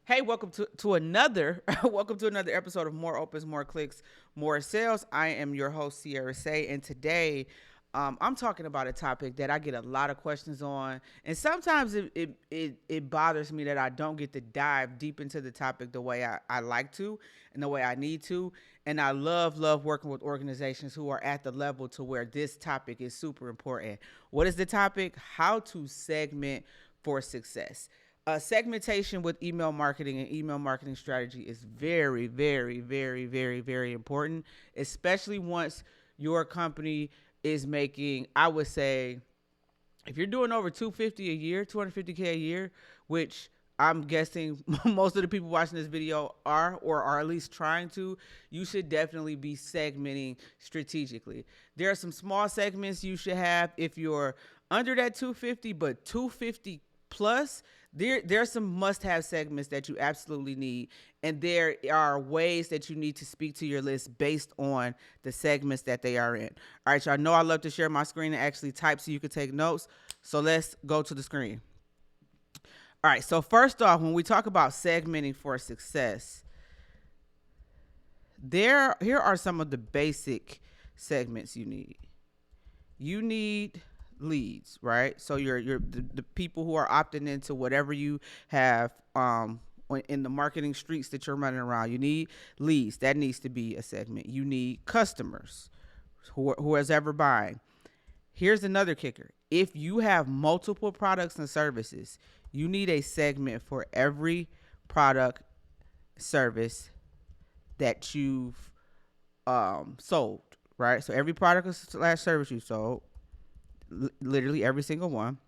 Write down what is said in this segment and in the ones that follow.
Hey, welcome to another welcome to another episode of More Opens, More Clicks, More Sales. I am your host, Sierra Say, and today I'm talking about a topic that I get a lot of questions on, and sometimes it bothers me that I don't get to dive deep into the topic the way I like to and the way I need to. And I love working with organizations who are at the level to where this topic is super important. What is the topic? How to segment for success. Segmentation with email marketing and email marketing strategy is very important, especially once your company is making, I would say, if you're doing over 250 a year, 250K a year, which I'm guessing most of the people watching this video are or are at least trying to, you should definitely be segmenting strategically. There are some small segments you should have if you're under that 250, but 250 plus, there's some must-have segments that you absolutely need, and there are ways that you need to speak to your list based on the segments that they are in. All right, y'all know I love to share my screen and actually type so you can take notes. So let's go to the screen. All right, so first off, when we talk about segmenting for success, here are some of the basic segments you need. You need leads, right? So the people who are opting into whatever you have in the marketing streets that you're running around. You need leads. That needs to be a segment. You need customers who is ever buying. Here's another kicker. If you have multiple products and services, you need a segment for every product service that you've sold, right? So every product slash service you sold, literally every single one.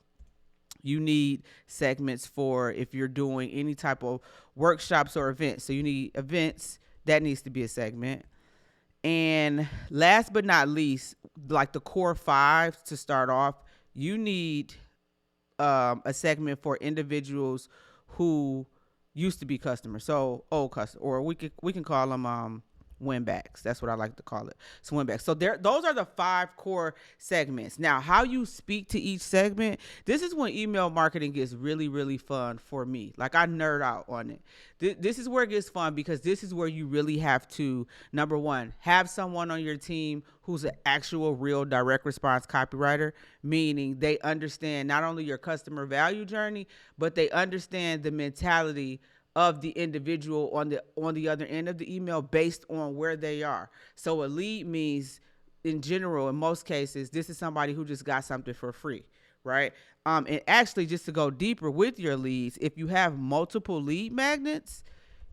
You need segments for if you're doing any type of workshops or events. So you need events, that needs to be a segment. And last but not least, like the core five to start off, you need a segment for individuals who used to be customers, so old customers, or we can call them win backs. That's what I like to call it. So win backs. So those are the five core segments. Now, how you speak to each segment, this is when email marketing gets really fun for me. Like I nerd out on it. This is where it gets fun because this is where you really have to, number one, have someone on your team who's an actual real direct response copywriter, meaning they understand not only your customer value journey, but they understand the mentality of the individual on the other end of the email based on where they are. So a lead means, in general, in most cases, this is somebody who just got something for free, right? And actually, just to go deeper with your leads, if you have multiple lead magnets,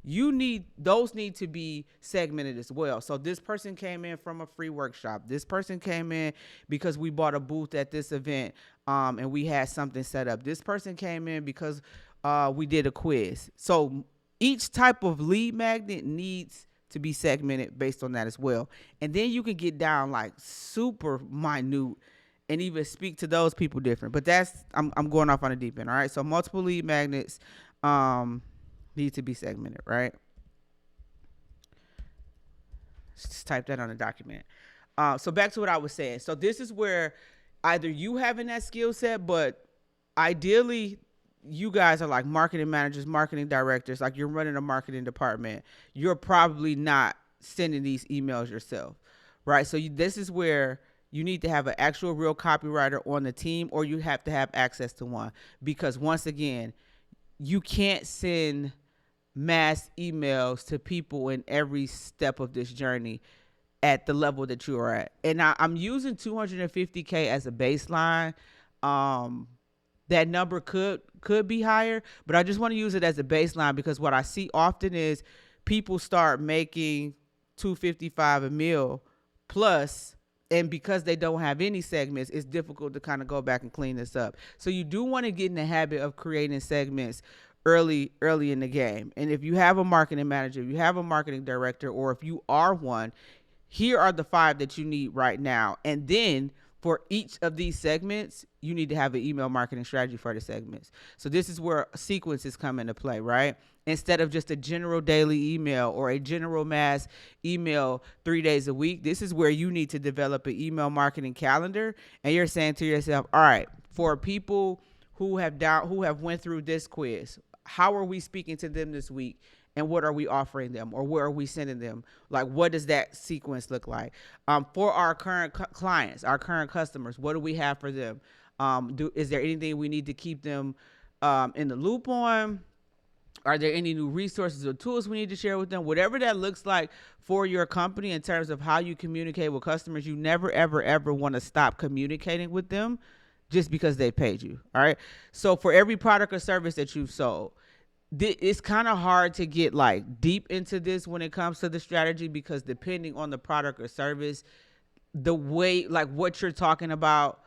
those need to be segmented as well. So this person came in from a free workshop. This person came in because we bought a booth at this event, and we had something set up. This person came in because we did a quiz. So each type of lead magnet needs to be segmented based on that as well. And then you can get down like super minute and even speak to those people different. But I'm going off on a deep end. All right. So multiple lead magnets need to be segmented, right? Just type that on a document. So back to what I was saying. So this is where either you having that skill set, but ideally you guys are like marketing managers, marketing directors, like you're running a marketing department. You're probably not sending these emails yourself, right? So this is where you need to have an actual real copywriter on the team, or you have to have access to one, because once again, you can't send mass emails to people in every step of this journey at the level that you are at. And I'm using 250K as a baseline. That number could be higher, but I just want to use it as a baseline because what I see often is people start making 255 a meal plus, and because they don't have any segments, it's difficult to kind of go back and clean this up. So you do want to get in the habit of creating segments early in the game. And if you have a marketing manager, if you have a marketing director, or if you are one, here are the five that you need right now. And then for each of these segments, you need to have an email marketing strategy for the segments. So this is where sequences come into play, right? Instead of just a general daily email or a general mass email 3 days a week, this is where you need to develop an email marketing calendar. And you're saying to yourself, all right, for people who have went through this quiz, how are we speaking to them this week, and what are we offering them, or where are we sending them? Like, what does that sequence look like? For our current clients, our current customers, what do we have for them? Is there anything we need to keep them in the loop on? Are there any new resources or tools we need to share with them? Whatever that looks like for your company in terms of how you communicate with customers, you never, ever, ever want to stop communicating with them just because they paid you. All right. So for every product or service that you've sold, it's kind of hard to get like deep into this when it comes to the strategy, because depending on the product or service, the way, like what you're talking about,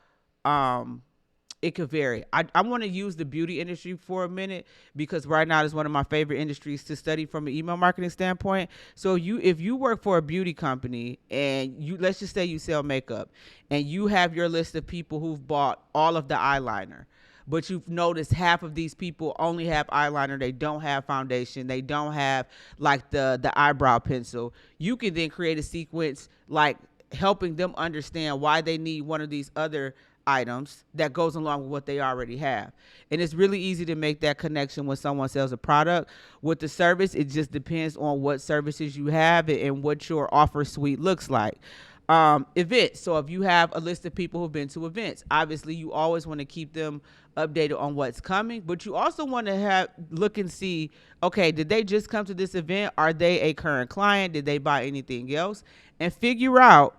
it could vary. I want to use the beauty industry for a minute, because right now is one of my favorite industries to study from an email marketing standpoint. So if you work for a beauty company, and let's just say you sell makeup, and you have your list of people who've bought all of the eyeliner, but you've noticed half of these people only have eyeliner, they don't have foundation, they don't have like the eyebrow pencil, you can then create a sequence like helping them understand why they need one of these other items that goes along with what they already have. And it's really easy to make that connection when someone sells a product. With the service, it just depends on what services you have and what your offer suite looks like. Events. So if you have a list of people who've been to events, obviously you always want to keep them updated on what's coming, but you also want to look and see, okay, did they just come to this event? Are they a current client? Did they buy anything else? And figure out,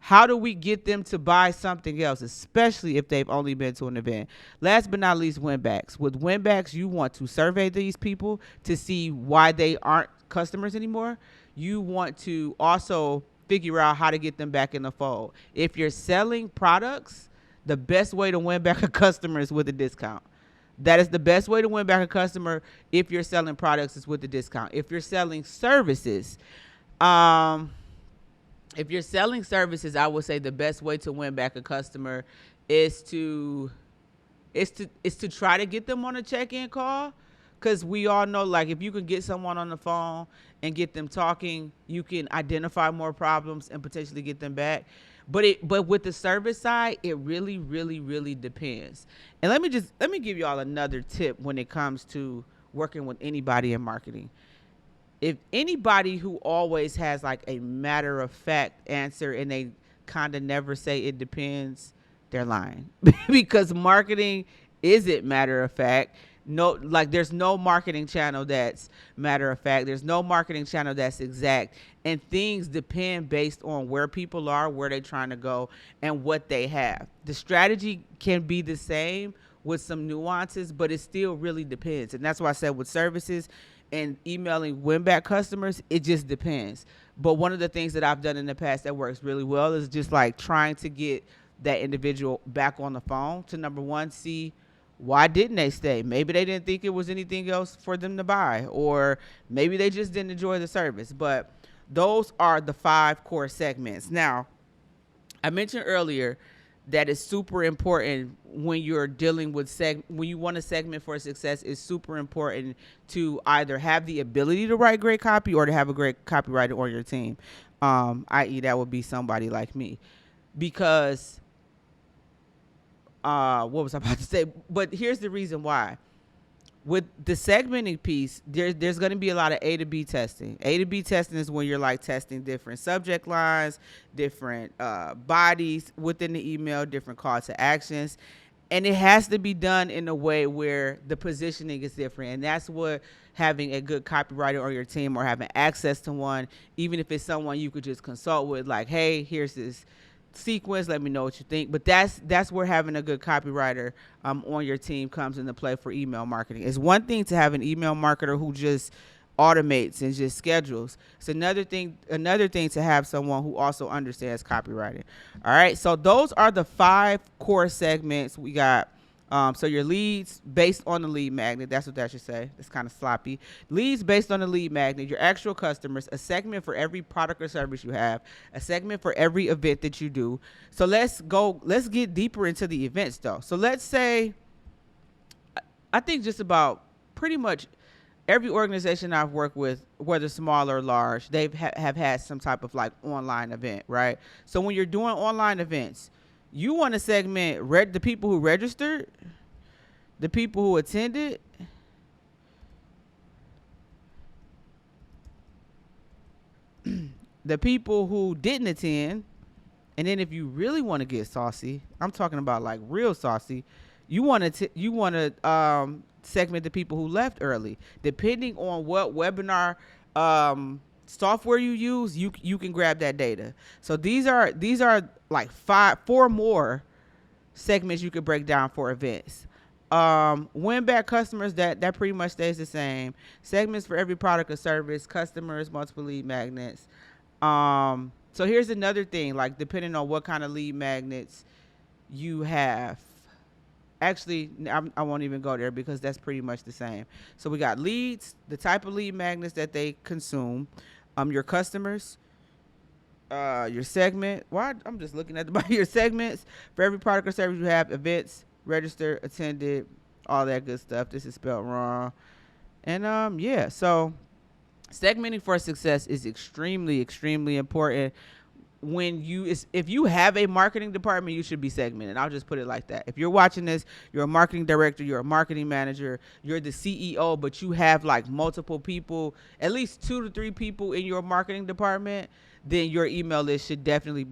how do we get them to buy something else, especially if they've only been to an event? Last but not least, win-backs. With win-backs, you want to survey these people to see why they aren't customers anymore. You want to also figure out how to get them back in the fold. If you're selling products, the best way to win back a customer is with a discount. That is the best way to win back a customer. If you're selling products, is with a discount. If you're selling services, I would say the best way to win back a customer is to try to get them on a check-in call, because we all know, like, if you can get someone on the phone and get them talking, you can identify more problems and potentially get them back. But with the service side, it really, really, really depends. And let me give y'all another tip when it comes to working with anybody in marketing. If anybody who always has like a matter of fact answer and they kind of never say it depends, they're lying. Because marketing isn't matter of fact. No, like, there's no marketing channel that's matter of fact. There's no marketing channel that's exact. And things depend based on where people are, where they're trying to go, and what they have. The strategy can be the same with some nuances, but it still really depends. And that's why I said with services and emailing win-back customers, it just depends. But one of the things that I've done in the past that works really well is just like trying to get that individual back on the phone to, number one, see why didn't they stay. Maybe they didn't think it was anything else for them to buy, or maybe they just didn't enjoy the service. But those are the 5 core segments. Now, I mentioned earlier that is super important when you're dealing with when you want a segment for success. It's super important to either have the ability to write great copy or to have a great copywriter on your team. I.e., that would be somebody like me, because what was I about to say? But here's the reason why. With the segmenting piece, there's going to be a lot of A to B testing. A to B testing is when you're like testing different subject lines, different bodies within the email, different calls to actions. And it has to be done in a way where the positioning is different. And that's what having a good copywriter on your team, or having access to one, even if it's someone you could just consult with, like, hey, here's this sequence, let me know what you think. But that's where having a good copywriter on your team comes into play for email marketing. It's one thing to have an email marketer who just automates and just schedules. It's another thing to have someone who also understands copywriting. All right, so those are the 5 core segments we got. So your leads based on the lead magnet, that's what that should say. It's kind of sloppy. Leads based on the lead magnet, your actual customers, a segment for every product or service you have, a segment for every event that you do. So let's get deeper into the events though. So let's say, I think just about pretty much every organization I've worked with, whether small or large, they've have had some type of like online event, right? So when you're doing online events, you want to segment the people who registered, the people who attended, the people who didn't attend, and then if you really want to get saucy, I'm talking about like real saucy, you want to segment the people who left early. Depending on what webinar software you use, you can grab that data. So these are like four more segments you could break down for events. Win back customers, that pretty much stays the same. Segments for every product or service, customers, multiple lead magnets. So here's another thing, like depending on what kind of lead magnets you have. Actually, I won't even go there because that's pretty much the same. So we got leads, the type of lead magnets that they consume, your customers, your segment. Why? I'm just looking at your segments for every product or service you have, events, registered, attended, all that good stuff. This is spelled wrong. And yeah, so segmenting for success is extremely, extremely important. If you have a marketing department, you should be segmented. I'll just put it like that. If you're watching this, you're a marketing director, you're a marketing manager, you're the CEO, but you have like multiple people, at least 2 to 3 people in your marketing department, then your email list should definitely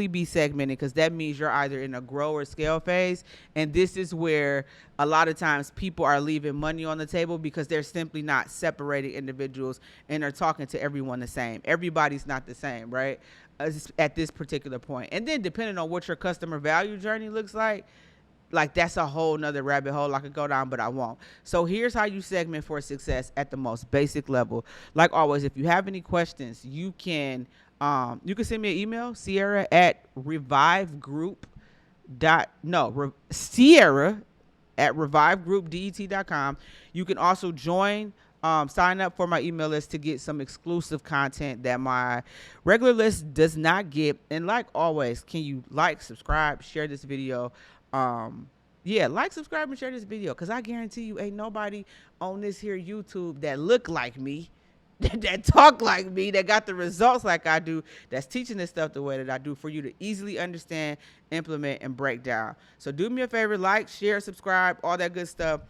be segmented, because that means you're either in a grow or scale phase. And this is where a lot of times people are leaving money on the table because they're simply not separating individuals and are talking to everyone the same. Everybody's not the same, right? At this particular point. And then depending on what your customer value journey looks like that's a whole nother rabbit hole I could go down, but I won't. So here's how you segment for success at the most basic level. Like always, if you have any questions, you can send me an email, Sierra at revivegroupdet.com. You can also sign up for my email list to get some exclusive content that my regular list does not get. And like always, can you like, subscribe, share this video? Like, subscribe, and share this video, because I guarantee you ain't nobody on this here YouTube that look like me, that talk like me, that got the results like I do, that's teaching this stuff the way that I do for you to easily understand, implement, and break down. So do me a favor, like, share, subscribe, all that good stuff.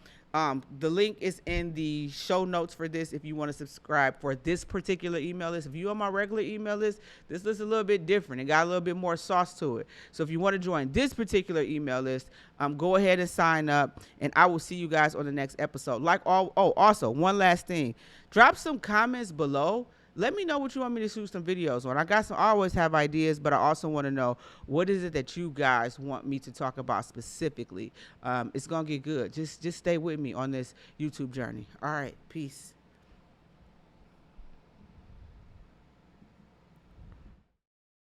The link is in the show notes for this if you want to subscribe for this particular email list. If you're on my regular email list, this list is a little bit different. It got a little bit more sauce to it. So if you want to join this particular email list, go ahead and sign up, and I will see you guys on the next episode. Also, one last thing. Drop some comments below. Let me know what you want me to shoot some videos on. I always have ideas, but I also want to know, what is it that you guys want me to talk about specifically? It's going to get good. Just stay with me on this YouTube journey. All right. Peace.